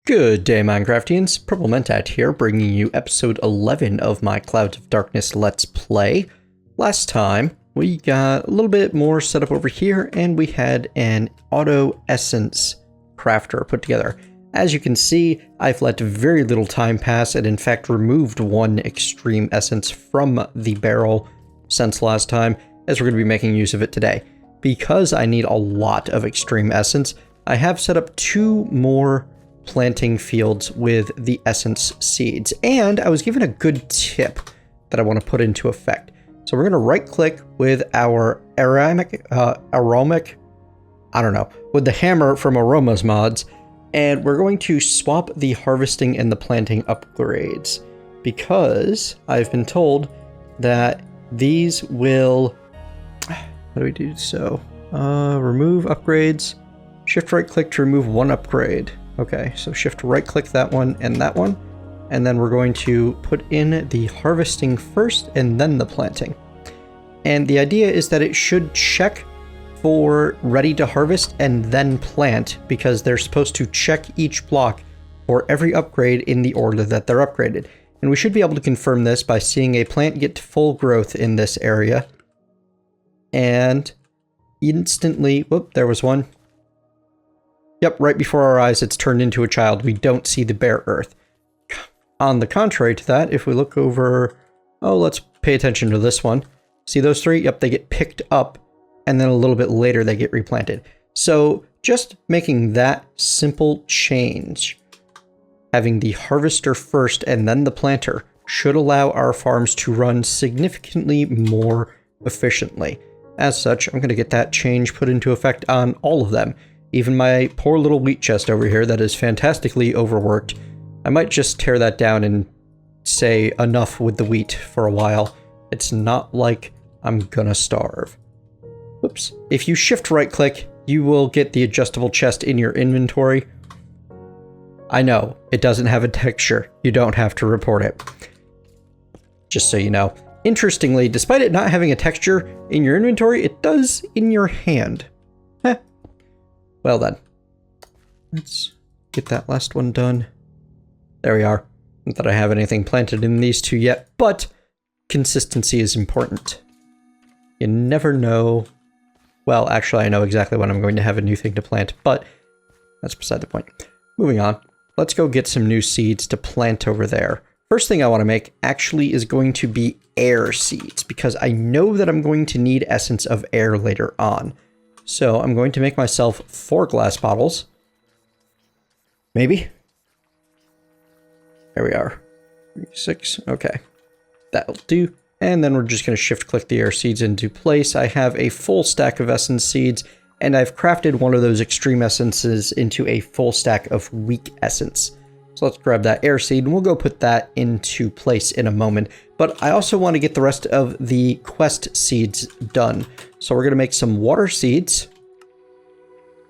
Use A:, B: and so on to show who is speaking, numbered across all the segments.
A: Good day, Minecraftians. Purple Mentat here, bringing you episode 11 of my Clouds of Darkness Let's Play. Last time, we got a little bit more set up over here, and we had an auto essence crafter put together. As you can see, I've let very little time pass, and in fact removed one extreme essence from the barrel since last time, as we're going to be making use of it today. Because I need a lot of extreme essence, I have set up 2 more planting fields with the essence seeds, and I was given a good tip that I want to put into effect. So we're going to right click with our aromatic, with the hammer from Aromas mods, and we're going to swap the harvesting and the planting upgrades, because I've been told that these will, how do we do so? Remove upgrades, shift right click to remove one upgrade. Okay, so shift right click that one, and then we're going to put in the harvesting first and then the planting. And the idea is that it should check for ready to harvest and then plant, because they're supposed to check each block for every upgrade in the order that they're upgraded. And we should be able to confirm this by seeing a plant get to full growth in this area. And instantly, whoop, there was one. Yep, right before our eyes, it's turned into a child. We don't see the bare earth. On the contrary to that, if we look over, let's pay attention to this one. See those 3? Yep, they get picked up, and then a little bit later they get replanted. So just making that simple change, having the harvester first and then the planter, should allow our farms to run significantly more efficiently. As such, I'm going to get that change put into effect on all of them. Even my poor little wheat chest over here that is fantastically overworked. I might just tear that down and say enough with the wheat for a while. It's not like I'm gonna starve. Whoops. If you shift right click, you will get the adjustable chest in your inventory. I know, it doesn't have a texture. You don't have to report it. Just so you know. Interestingly, despite it not having a texture in your inventory, it does in your hand. Heh. Well then, let's get that last one done. There we are. Not that I have anything planted in these 2 yet, but consistency is important. You never know. Well, actually, I know exactly when I'm going to have a new thing to plant, but that's beside the point. Moving on, let's go get some new seeds to plant over there. First thing I want to make actually is going to be air seeds, because I know that I'm going to need essence of air later on. So I'm going to make myself 4 glass bottles. Maybe. There we are. 6. Okay. That'll do. And then we're just going to shift click the air seeds into place. I have a full stack of essence seeds, and I've crafted one of those extreme essences into a full stack of weak essence. So let's grab that air seed, and we'll go put that into place in a moment. But I also want to get the rest of the quest seeds done. So we're going to make some water seeds,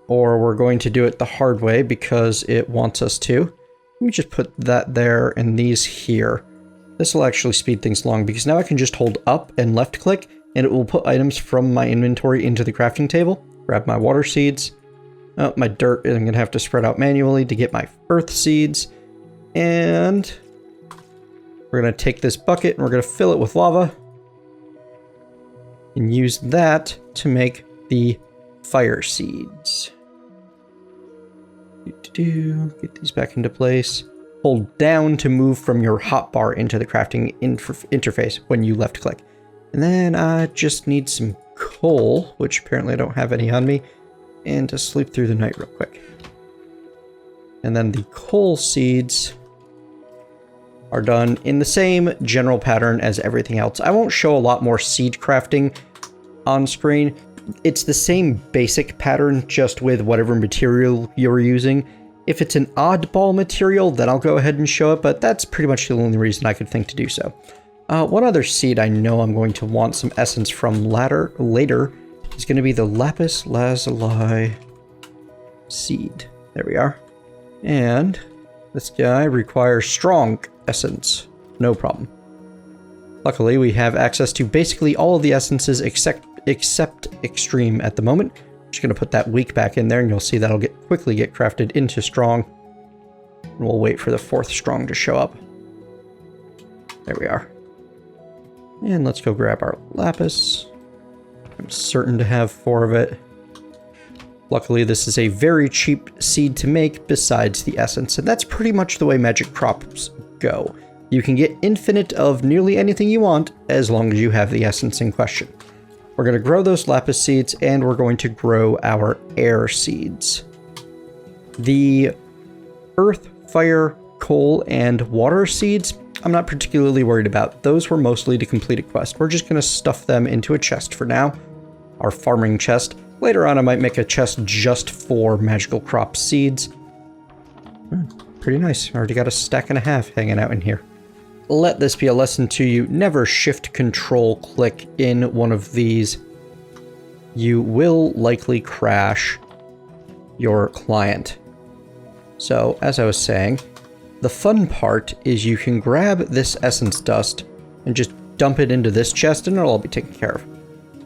A: or we're going to do it the hard way because it wants us to. Let me just put that there and these here. This will actually speed things along, because now I can just hold up and left click, and it will put items from my inventory into the crafting table. Grab my water seeds. Oh, my dirt I'm going to have to spread out manually to get my earth seeds. And we're going to take this bucket and we're going to fill it with lava. And use that to make the fire seeds. Get these back into place. Hold down to move from your hotbar into the crafting interface when you left click. And then I just need some coal, which apparently I don't have any on me, and to sleep through the night real quick. And then the coal seeds are done in the same general pattern as everything else. I won't show a lot more seed crafting on screen. It's the same basic pattern, just with whatever material you're using. If it's an oddball material, then I'll go ahead and show it, but that's pretty much the only reason I could think to do so. One other seed I know I'm going to want some essence from later is going to be the lapis lazuli seed. There we are. And this guy requires strong essence. No problem. Luckily, we have access to basically all of the essences except extreme at the moment. I'm just going to put that weak back in there, and you'll see that'll quickly get crafted into strong. and we'll wait for the 4th strong to show up. There we are. And let's go grab our lapis. I'm certain to have 4 of it. Luckily, this is a very cheap seed to make besides the essence, and that's pretty much the way magic crops go. You can get infinite of nearly anything you want as long as you have the essence in question. We're going to grow those lapis seeds, and we're going to grow our air seeds. The earth, fire, coal, and water seeds, I'm not particularly worried about. Those were mostly to complete a quest. We're just going to stuff them into a chest for now. Our farming chest. Later on, I might make a chest just for magical crop seeds. Pretty nice. Already got a stack and a half hanging out in here. Let this be a lesson to you. Never shift control click in one of these. You will likely crash your client. So, as I was saying, the fun part is you can grab this essence dust and just dump it into this chest and it'll all be taken care of.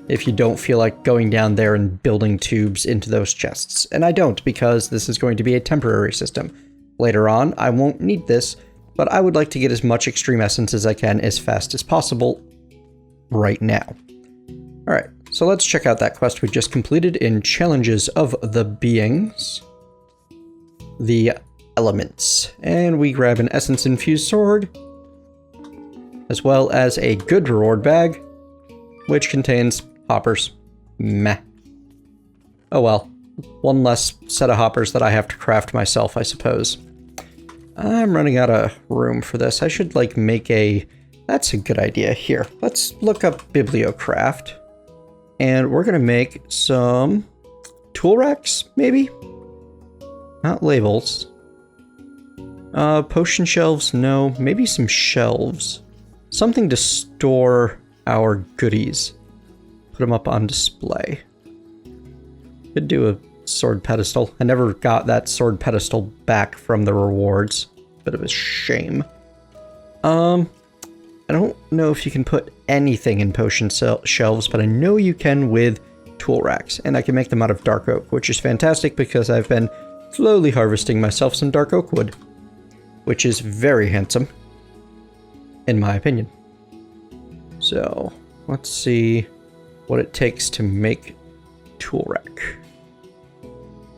A: If you don't feel like going down there and building tubes into those chests. And I don't, because this is going to be a temporary system. Later on, I won't need this, but I would like to get as much extreme essence as I can as fast as possible right now. Alright, so let's check out that quest we just completed in Challenges of the Beings. The Elements. And we grab an essence infused sword, as well as a good reward bag, which contains hoppers. Meh. Oh well. One less set of hoppers that I have to craft myself, I suppose. I'm running out of room for this. I should, like, make a... That's a good idea. Here, let's look up BiblioCraft. And we're going to make some tool racks, maybe? Not labels. Potion shelves, no. Maybe some shelves. Something to store our goodies. Put them up on display. Could do a sword pedestal. I never got that sword pedestal back from the rewards. Bit of a shame. I don't know if you can put anything in potion shelves, but I know you can with tool racks. And I can make them out of dark oak, which is fantastic because I've been slowly harvesting myself some dark oak wood, which is very handsome, in my opinion. So, let's see what it takes to make tool rack.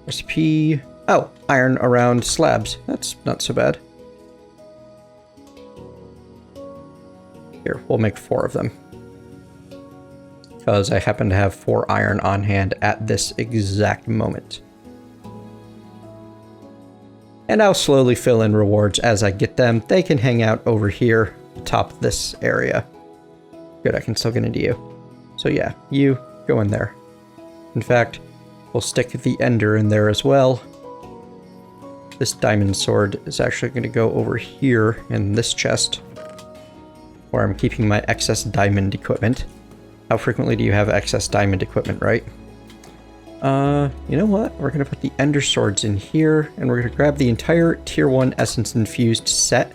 A: Recipe. Oh, iron around slabs. That's not so bad. Here, we'll make 4 of them. Because I happen to have 4 iron on hand at this exact moment. And I'll slowly fill in rewards as I get them. They can hang out over here, atop this area. Good, I can still get into you. So yeah, you go in there. In fact, we'll stick the ender in there as well. This diamond sword is actually going to go over here in this chest, where I'm keeping my excess diamond equipment. How frequently do you have excess diamond equipment, right? You know what? We're going to put the ender swords in here, and we're going to grab the entire tier 1 essence infused set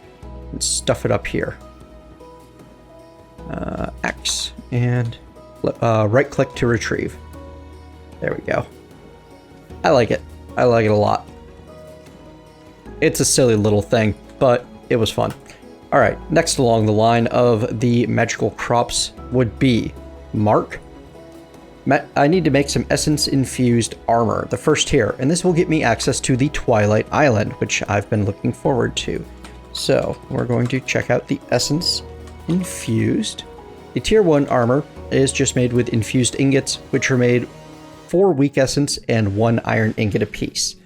A: and stuff it up here. X, and right click to retrieve. There we go. I like it. I like it a lot. It's a silly little thing, but it was fun. Alright, next along the line of the magical crops would be Mark. I need to make some essence-infused armor, the first tier, and this will get me access to the Twilight Island, which I've been looking forward to. So, we're going to check out the essence-infused. The tier 1 armor is just made with infused ingots, which are made 4 weak essence and 1 iron ingot apiece.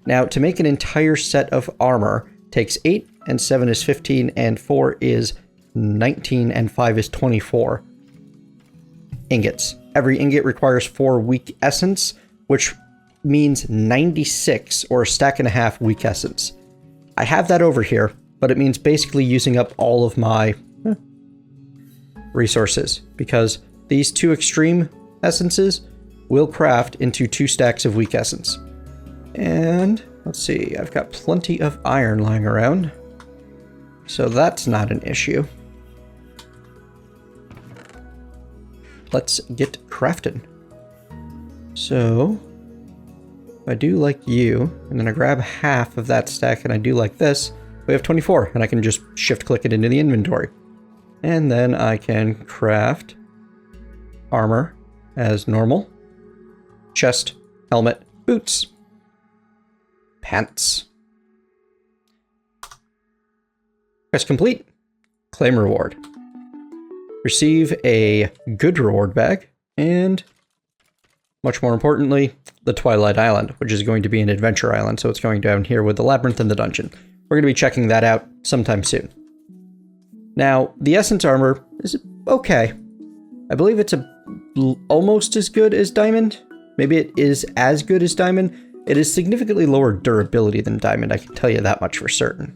A: Now, to make an entire set of armor takes 8, and 7 is 15, and 4 is 19, and 5 is 24 ingots. Every ingot requires 4 weak essence, which means 96 or a stack and a half weak essence. I have that over here, but it means basically using up all of my resources, because these 2 extreme essences will craft into 2 stacks of weak essence. And let's see, I've got plenty of iron lying around, so that's not an issue. Let's get crafting. So, I do like you, and then I grab half of that stack and I do like this, we have 24, and I can just shift click it into the inventory. And then I can craft armor as normal, chest, helmet, boots, pants. Quest complete. Claim reward. Receive a good reward bag, and much more importantly, the Twilight Island, which is going to be an adventure island, so it's going down here with the Labyrinth and the dungeon. We're going to be checking that out sometime soon. Now, the Essence armor is okay. I believe it's almost as good as Diamond. Maybe it is as good as Diamond. It is significantly lower durability than Diamond, I can tell you that much for certain.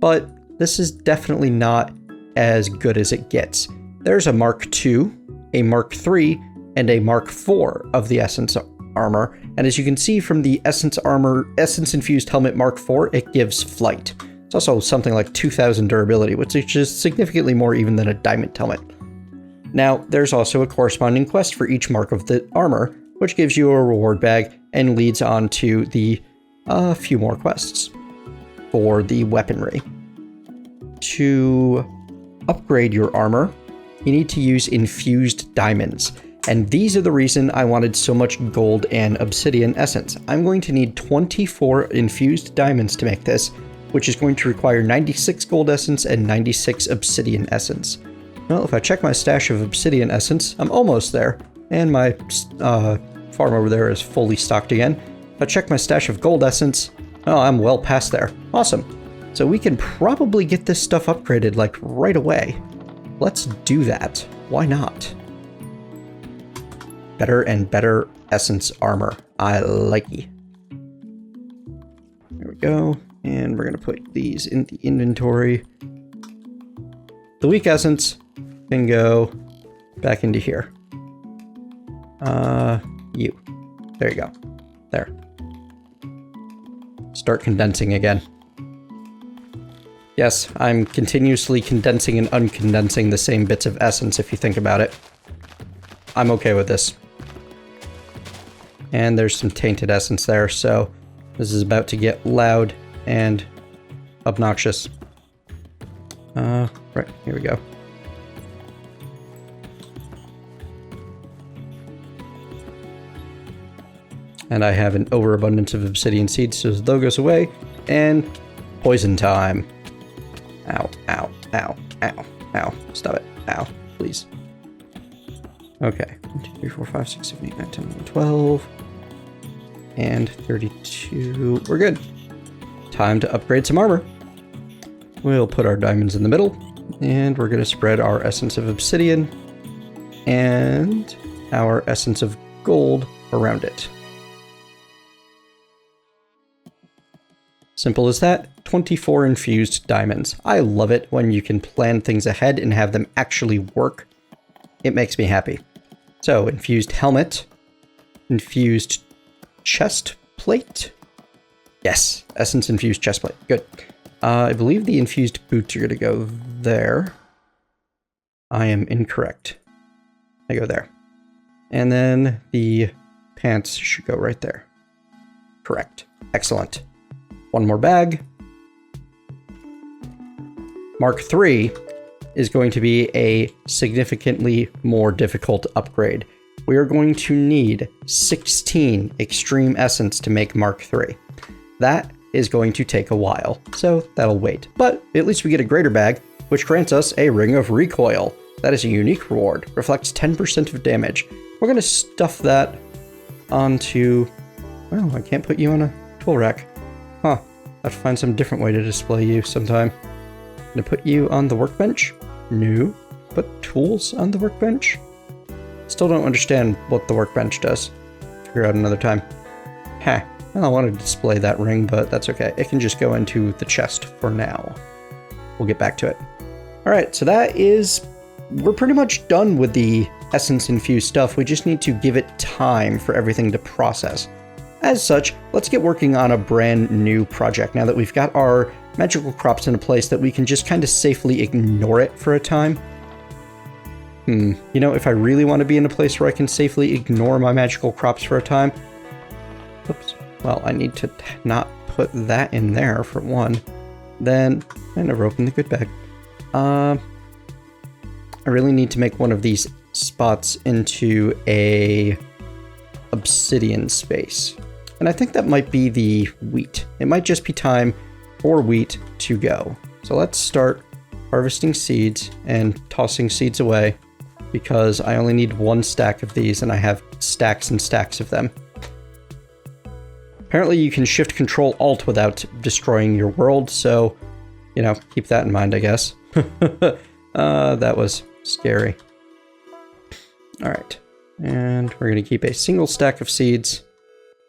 A: But this is definitely not as good as it gets. There's a Mark II, a Mark III, and a Mark IV of the Essence armor, and as you can see from the Essence armor, Essence infused helmet Mark IV, it gives flight. It's also something like 2000 durability, which is significantly more even than a Diamond helmet. Now, there's also a corresponding quest for each mark of the armor, which gives you a reward bag and leads on to the few more quests for the weaponry. To upgrade your armor, you need to use infused diamonds. And these are the reason I wanted so much gold and obsidian essence. I'm going to need 24 infused diamonds to make this, which is going to require 96 gold essence and 96 obsidian essence. Well, if I check my stash of obsidian essence, I'm almost there, and my farm over there is fully stocked again. If I check my stash of gold essence, oh, I'm well past there. Awesome. So we can probably get this stuff upgraded like right away. Let's do that. Why not? Better and better essence armor. I like it. There we go. And we're going to put these in the inventory. The weak essence can go back into here. You. There you go. There. Start condensing again. Yes, I'm continuously condensing and uncondensing the same bits of essence if you think about it. I'm okay with this. And there's some tainted essence there, so this is about to get loud and obnoxious. Right, here we go. And I have an overabundance of obsidian seeds, so those goes away, and poison time. Ow, ow, ow, ow, ow. Stop it. Ow, please. Okay. 1, 2, 3, 4, 5, 6, 7, 8, 9, 10, 11, 12. And 32. We're good. Time to upgrade some armor. We'll put our diamonds in the middle, and we're going to spread our essence of obsidian and our essence of gold around it. Simple as that. 24 infused diamonds. I love it when you can plan things ahead and have them actually work. It makes me happy. So, infused helmet, infused chest plate. Yes, essence infused chest plate. Good. I believe the infused boots are going to go there. I am incorrect. They go there. And then the pants should go right there. Correct. Excellent. One more bag. Mark III is going to be a significantly more difficult upgrade. We are going to need 16 extreme essence to make Mark III. That is going to take a while, so that'll wait. But at least we get a greater bag, which grants us a Ring of Recoil. That is a unique reward, reflects 10% of damage. We're going to stuff that onto... Well, I can't put you on a tool rack. Huh, I have to find some different way to display you sometime. I'm going to put you on the workbench? No. Put tools on the workbench? Still don't understand what the workbench does. Figure out another time. Heh. Well, I want to display that ring, but that's okay. It can just go into the chest for now. We'll get back to it. Alright, so that is... We're pretty much done with the essence-infused stuff. We just need to give it time for everything to process. As such, let's get working on a brand new project now that we've got our magical crops in a place that we can just kind of safely ignore it for a time. You know, if I really want to be in a place where I can safely ignore my magical crops for a time, the well, I need to not put that in there for one. Then, I never opened the good bag. I really need to make one of these spots into a obsidian space. And I think that might be the wheat. It might just be time for wheat to go. So let's start harvesting seeds and tossing seeds away, because I only need one stack of these and I have stacks and stacks of them. Apparently you can shift Control Alt without destroying your world, so, you know, keep that in mind, I guess. That was scary. Alright, and we're going to keep a single stack of seeds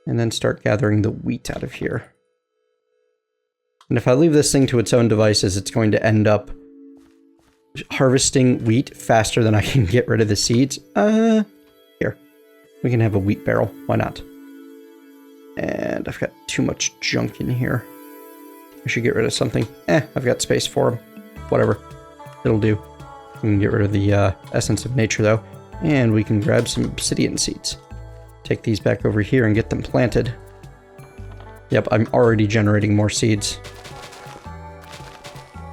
A: and then start gathering the wheat out of here. And if I leave this thing to its own devices, it's going to end up harvesting wheat faster than I can get rid of the seeds. Here, we can have a wheat barrel. Why not? And I've got too much junk in here. I should get rid of something. I've got space for them. Whatever. It'll do. We can get rid of the essence of nature, though. And we can grab some obsidian seeds. Take these back over here and get them planted. Yep, I'm already generating more seeds.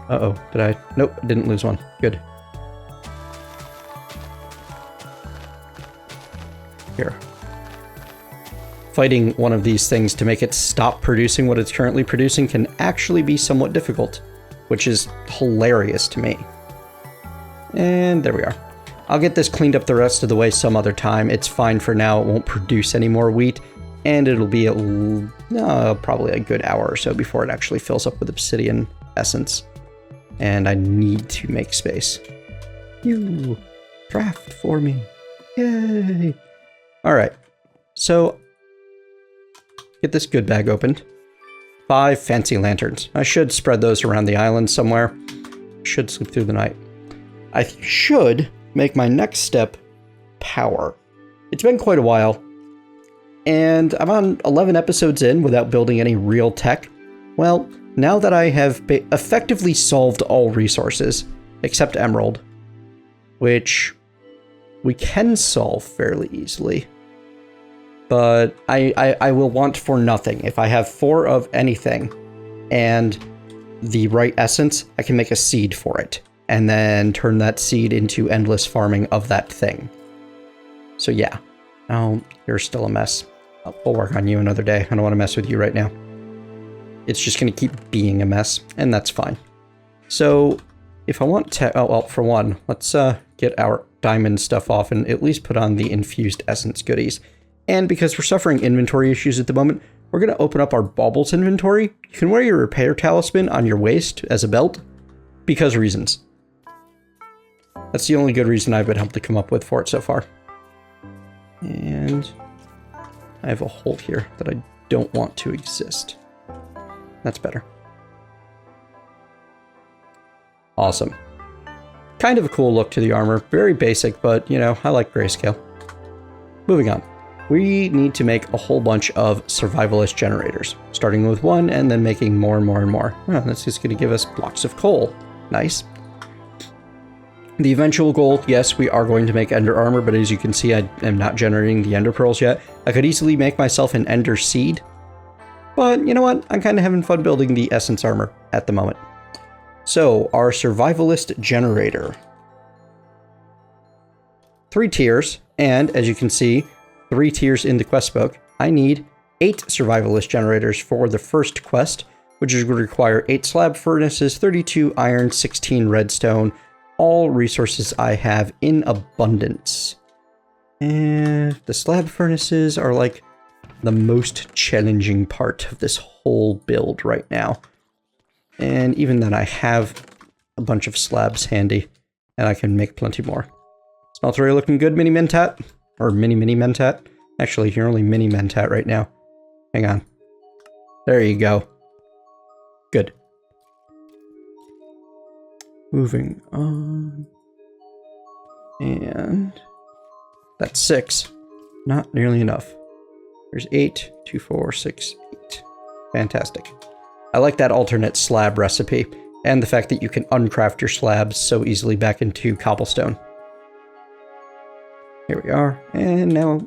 A: Uh-oh, did I? Nope, I didn't lose one. Good. Here. Fighting one of these things to make it stop producing what it's currently producing can actually be somewhat difficult, which is hilarious to me. And there we are. I'll get this cleaned up the rest of the way some other time. It's fine for now. It won't produce any more wheat, and it'll be probably a good hour or so before it actually fills up with obsidian essence. And I need to make space. You craft for me. Yay! Alright, so get this good bag opened. 5 fancy lanterns. I should spread those around the island somewhere. Should sleep through the night. I should make my next step power. It's been quite a while, and I'm on 11 episodes in without building any real tech. Well, now that I have effectively solved all resources, except emerald, which we can solve fairly easily, but I will want for nothing. If I have 4 of anything and the right essence, I can make a seed for it, and then turn that seed into endless farming of that thing. So yeah. Oh, you're still a mess. We'll work on you another day. I don't want to mess with you right now. It's just going to keep being a mess, and that's fine. So, if I want to... Oh, well, for one, let's get our diamond stuff off and at least put on the infused essence goodies. And because we're suffering inventory issues at the moment, we're going to open up our baubles inventory. You can wear your repair talisman on your waist as a belt, because reasons. That's the only good reason I've been able to come up with for it so far. And I have a hole here that I don't want to exist. That's better. Awesome. Kind of a cool look to the armor. Very basic, but, you know, I like grayscale. Moving on. We need to make a whole bunch of survivalist generators, starting with 1 and then making more and more and more. Oh, that's just going to give us blocks of coal. Nice. The eventual goal, yes, we are going to make ender armor, but as you can see, I am not generating the ender pearls yet. I could easily make myself an ender seed, but you know what? I'm kind of having fun building the essence armor at the moment. So, our survivalist generator. 3 tiers, and as you can see, 3 tiers in the quest book. I need 8 survivalist generators for the first quest, which is going to require 8 slab furnaces, 32 iron, 16 redstone, all resources I have in abundance. And the slab furnaces are like the most challenging part of this whole build right now. And even then I have a bunch of slabs handy, and I can make plenty more. Smelter, are you looking good, Mini Mentat? Or Mini Mentat? Actually, you're only Mini Mentat right now. Hang on. There you go. Good. Moving on. And that's 6. Not nearly enough. There's 8, 2, 4, 6, 8. Fantastic. I like that alternate slab recipe, and the fact that you can uncraft your slabs so easily back into cobblestone. Here we are, and now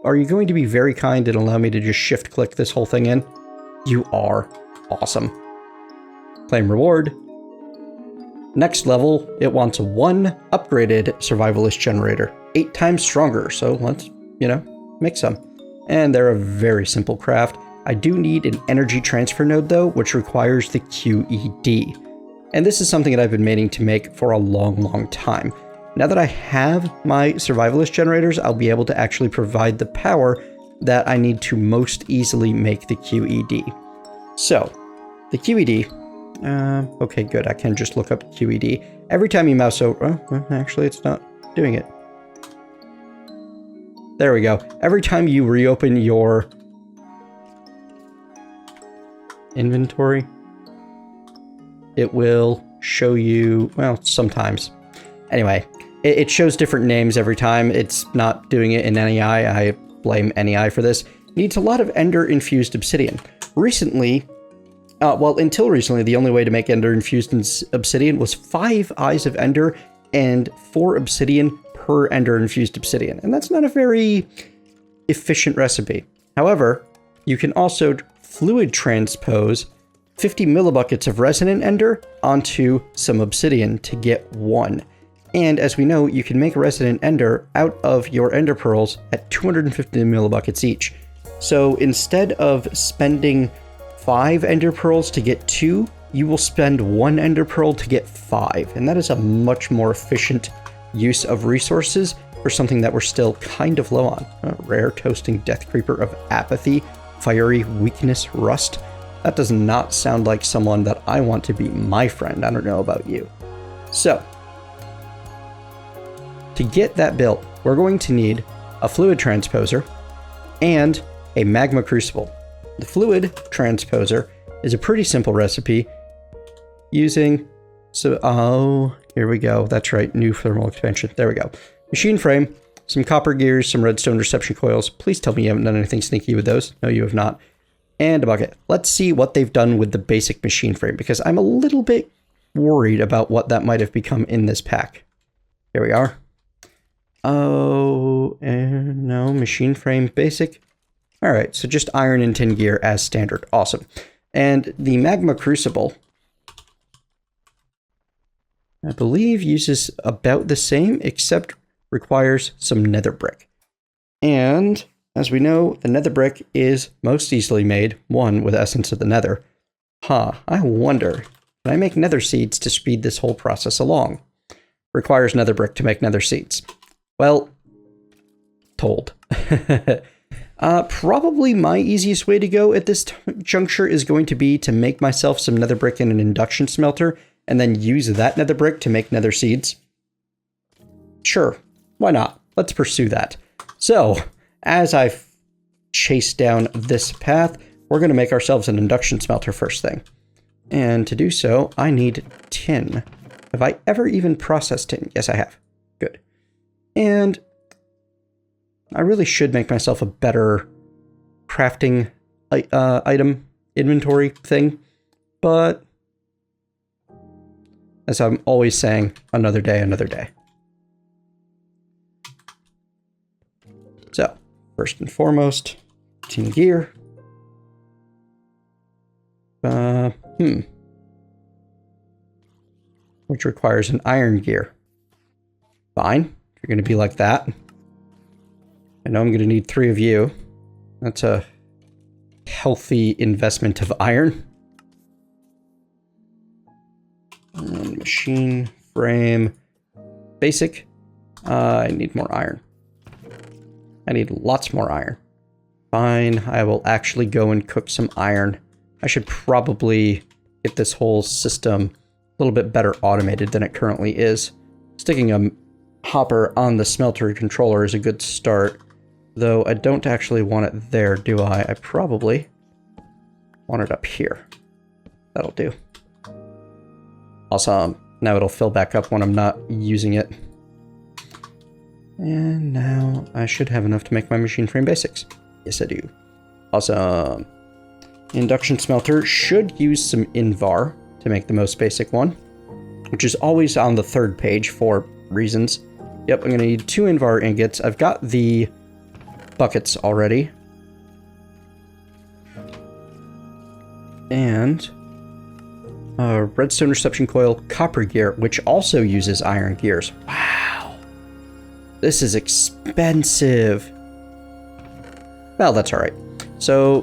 A: are you going to be very kind and allow me to just shift click this whole thing in? You are. Awesome. Claim reward. Next level, it wants 1 upgraded Survivalist generator. 8 times stronger, so let's, make some. And they're a very simple craft. I do need an energy transfer node though, which requires the QED. And this is something that I've been meaning to make for a long time. Now that I have my Survivalist generators, I'll be able to actually provide the power that I need to most easily make the QED. So, the QED, okay, good, I can just look up QED. Every time you mouse over, well, actually it's not doing it. There we go. Every time you reopen your inventory, it will show you, well, sometimes. Anyway, it shows different names every time. It's not doing it in NEI. I blame NEI for this. Needs a lot of Ender infused obsidian. Recently, well, until recently, the only way to make Ender infused obsidian was 5 Eyes of Ender and 4 obsidian per Ender infused obsidian. And that's not a very efficient recipe. However, you can also fluid transpose 50 millibuckets of resonant Ender onto some obsidian to get 1. And as we know, you can make resonant Ender out of your Ender pearls at 250 millibuckets each. So instead of spending 5 Ender pearls to get 2, you will spend 1 Ender pearl to get 5. And that is a much more efficient use of resources for something that we're still kind of low on. A rare toasting death creeper of apathy, fiery weakness, rust. That does not sound like someone that I want to be my friend. I don't know about you. So, to get that built, we're going to need a fluid transposer and a magma crucible. The fluid transposer is a pretty simple recipe using, here we go. That's right, new thermal expansion. There we go. Machine frame, some copper gears, some redstone reception coils. Please tell me you haven't done anything sneaky with those. No, you have not. And a bucket. Let's see what they've done with the basic machine frame, because I'm a little bit worried about what that might have become in this pack. Here we are. Oh, no, machine frame basic. All right, so just iron and tin gear as standard. Awesome. And the magma crucible, I believe, uses about the same, except requires some nether brick. And as we know, the nether brick is most easily made, 1, with essence of the nether. I wonder, can I make nether seeds to speed this whole process along? Requires nether brick to make nether seeds. Well, told. Probably my easiest way to go at this juncture is going to be to make myself some nether brick in an induction smelter, and then use that nether brick to make nether seeds. Sure, why not? Let's pursue that. So, as I chase down this path, we're going to make ourselves an induction smelter first thing. And to do so, I need tin. Have I ever even processed tin? Yes, I have. Good. And I really should make myself a better crafting item inventory thing, but as I'm always saying, another day, another day. So, first and foremost, tin gear. Which requires an iron gear. Fine, if you're going to be like that. I know I'm going to need 3 of you. That's a healthy investment of iron. And machine frame basic. I need more iron. I need lots more iron. Fine, I will actually go and cook some iron. I should probably get this whole system a little bit better automated than it currently is. Sticking a hopper on the smelter controller is a good start, though I don't actually want it there, do I? I probably want it up here. That'll do. Awesome. Now it'll fill back up when I'm not using it. And now I should have enough to make my machine frame basics. Yes, I do. Awesome. Induction smelter should use some invar to make the most basic one, which is always on the 3rd page for reasons. Yep, I'm going to need 2 invar ingots. I've got the buckets already. And redstone reception coil, copper gear, which also uses iron gears. Wow. This is expensive. Well, that's all right. So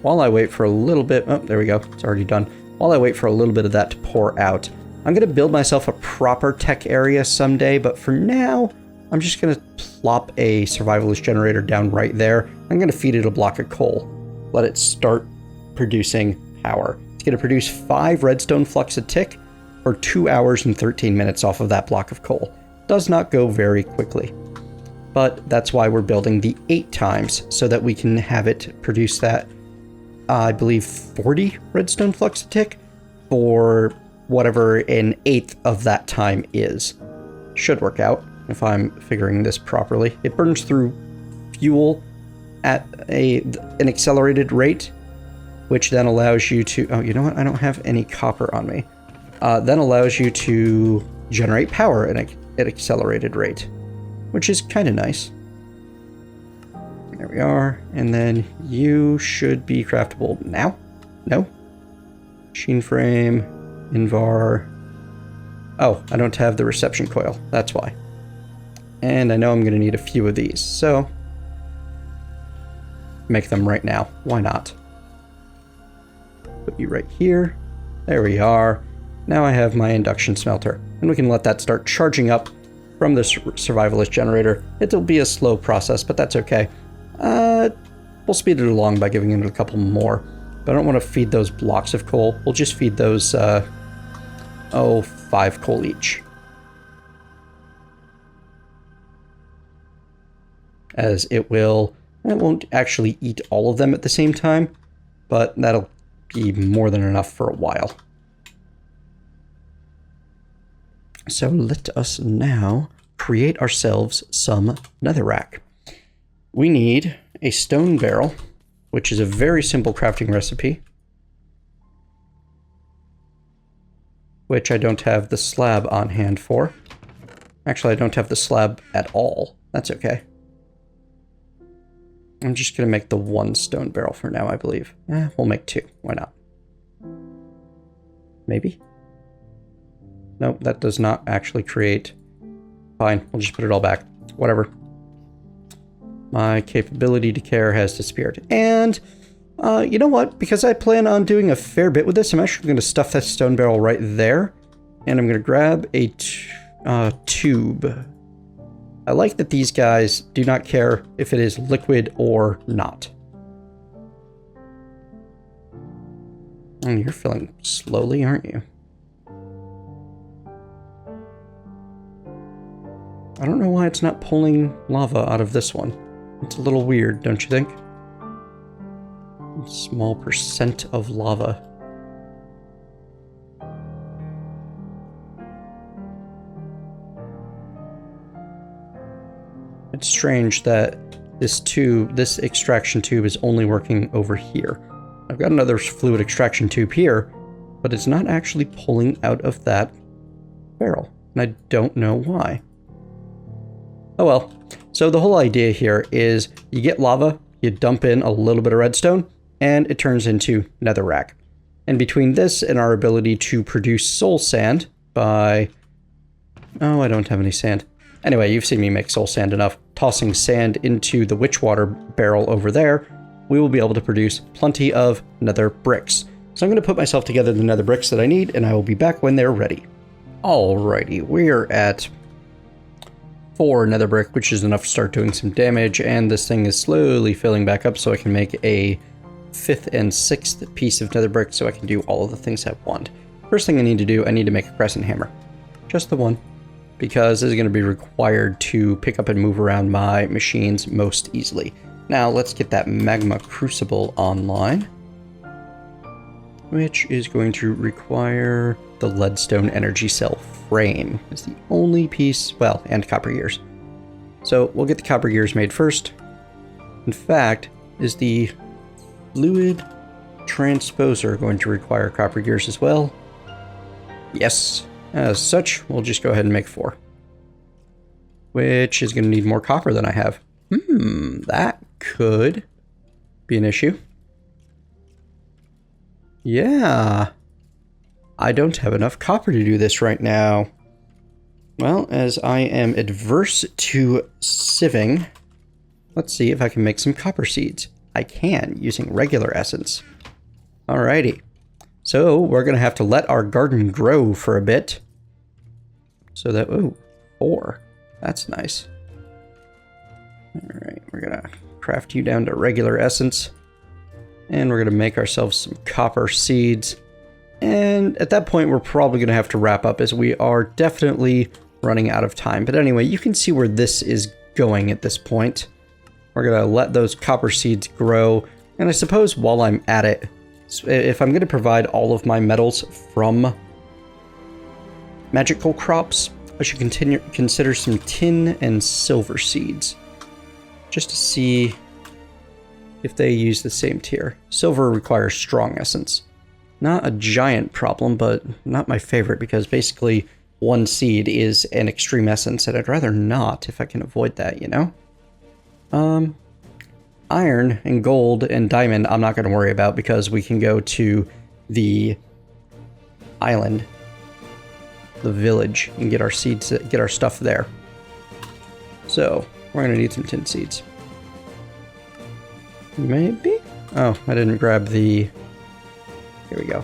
A: while I wait for a little bit, oh, there we go. It's already done. While I wait for a little bit of that to pour out, I'm going to build myself a proper tech area someday, but for now, I'm just going to plop a survivalist generator down right there. I'm going to feed it a block of coal. Let it start producing power. It's going to produce 5 redstone flux a tick for 2 hours and 13 minutes off of that block of coal. Does not go very quickly. But that's why we're building the 8 times, so that we can have it produce that, I believe, 40 redstone flux a tick for whatever an 1/8 of that time is. Should work out if I'm figuring this properly. It burns through fuel at an accelerated rate, which then allows you to... Oh, you know what? I don't have any copper on me. Then allows you to generate power at an accelerated rate, which is kind of nice. There we are. And then you should be craftable now. No? Machine frame, invar. Oh, I don't have the reception coil. That's why. And I know I'm going to need a few of these, so make them right now. Why not? Put you right here. There we are. Now I have my induction smelter, and we can let that start charging up from the survivalist generator. It'll be a slow process, but that's okay. We'll speed it along by giving it a couple more. But I don't want to feed those blocks of coal. We'll just feed those, 5 coal each. As it won't actually eat all of them at the same time, but that'll be more than enough for a while. So let us now create ourselves some netherrack. We need a stone barrel, which is a very simple crafting recipe, which I don't have the slab on hand for. Actually, I don't have the slab at all. That's okay. I'm just going to make the 1 stone barrel for now, I believe. We'll make 2. Why not? Maybe? Nope, that does not actually create... Fine, we'll just put it all back. Whatever. My capability to care has disappeared. And, you know what? Because I plan on doing a fair bit with this, I'm actually going to stuff that stone barrel right there. And I'm going to grab a tube. I like that these guys do not care if it is liquid or not. And you're filling slowly, aren't you? I don't know why it's not pulling lava out of this one. It's a little weird, don't you think? A small percent of lava. It's strange that this extraction tube is only working over here. I've got another fluid extraction tube here, but it's not actually pulling out of that barrel, and I don't know why. Oh well. So the whole idea here is you get lava, you dump in a little bit of redstone, and it turns into netherrack. And between this and our ability to produce soul sand by... Oh, I don't have any sand. Anyway, you've seen me make soul sand enough. Tossing sand into the witchwater barrel over there, we will be able to produce plenty of nether bricks. So I'm going to put myself together the nether bricks that I need, and I will be back when they're ready. Alrighty, we're at 4 nether brick, which is enough to start doing some damage, and this thing is slowly filling back up so I can make a 5th and 6th piece of nether brick so I can do all of the things I want. First thing I need to do, I need to make a crescent hammer. Just the one, because this is going to be required to pick up and move around my machines most easily. Now let's get that magma crucible online, which is going to require the leadstone energy cell frame. It's the only piece, well, and copper gears. So we'll get the copper gears made first. In fact, is the fluid transposer going to require copper gears as well? Yes. As such, we'll just go ahead and make 4. Which is going to need more copper than I have. That could be an issue. Yeah. I don't have enough copper to do this right now. Well, as I am adverse to sieving, let's see if I can make some copper seeds. I can, using regular essence. Alrighty. So, we're going to have to let our garden grow for a bit. So that, ooh, 4. That's nice. Alright, we're going to craft you down to regular essence. And we're going to make ourselves some copper seeds. And at that point, we're probably going to have to wrap up as we are definitely running out of time. But anyway, you can see where this is going at this point. We're going to let those copper seeds grow. And I suppose while I'm at it, if I'm going to provide all of my metals from magical crops, I should consider some tin and silver seeds. Just to see if they use the same tier. Silver requires strong essence. Not a giant problem, but not my favorite, because basically one seed is an extreme essence, and I'd rather not if I can avoid that, you know? Iron and gold and diamond I'm not going to worry about, because we can go to the island, the village, and get our seeds, get our stuff there. So, we're going to need some tin seeds. Maybe? Oh, I didn't grab the... Here we go.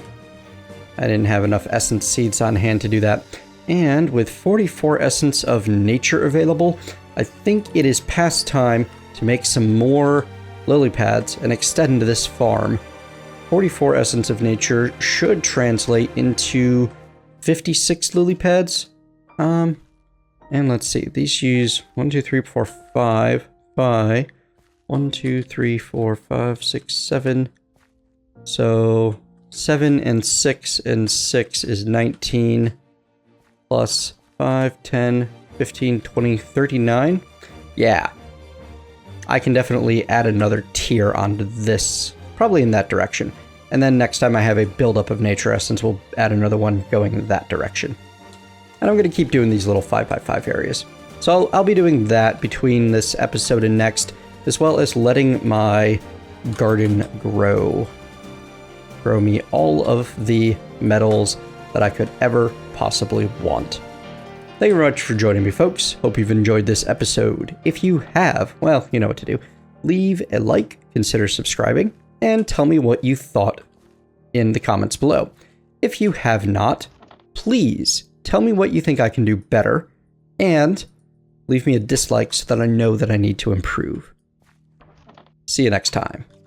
A: I didn't have enough essence seeds on hand to do that. And with 44 essence of nature available, I think it is past time to make some more lily pads and extend this farm. 44 essence of nature should translate into 56 lily pads. And let's see, these use 1, 2, 3, 4, 5 by 1, 2, 3, 4, 5, 6, 7. So 7 and 6 and 6 is 19 plus 5, 10, 15, 20, 39. Yeah. I can definitely add another tier onto this, probably in that direction. And then next time I have a buildup of nature essence, we'll add another one going in that direction. And I'm going to keep doing these little 5x5 areas. So I'll be doing that between this episode and next, as well as letting my garden grow. Grow me all of the metals that I could ever possibly want. Thank you very much for joining me, folks. Hope you've enjoyed this episode. If you have, well, you know what to do. Leave a like, consider subscribing, and tell me what you thought in the comments below. If you have not, please tell me what you think I can do better, and leave me a dislike so that I know that I need to improve. See you next time.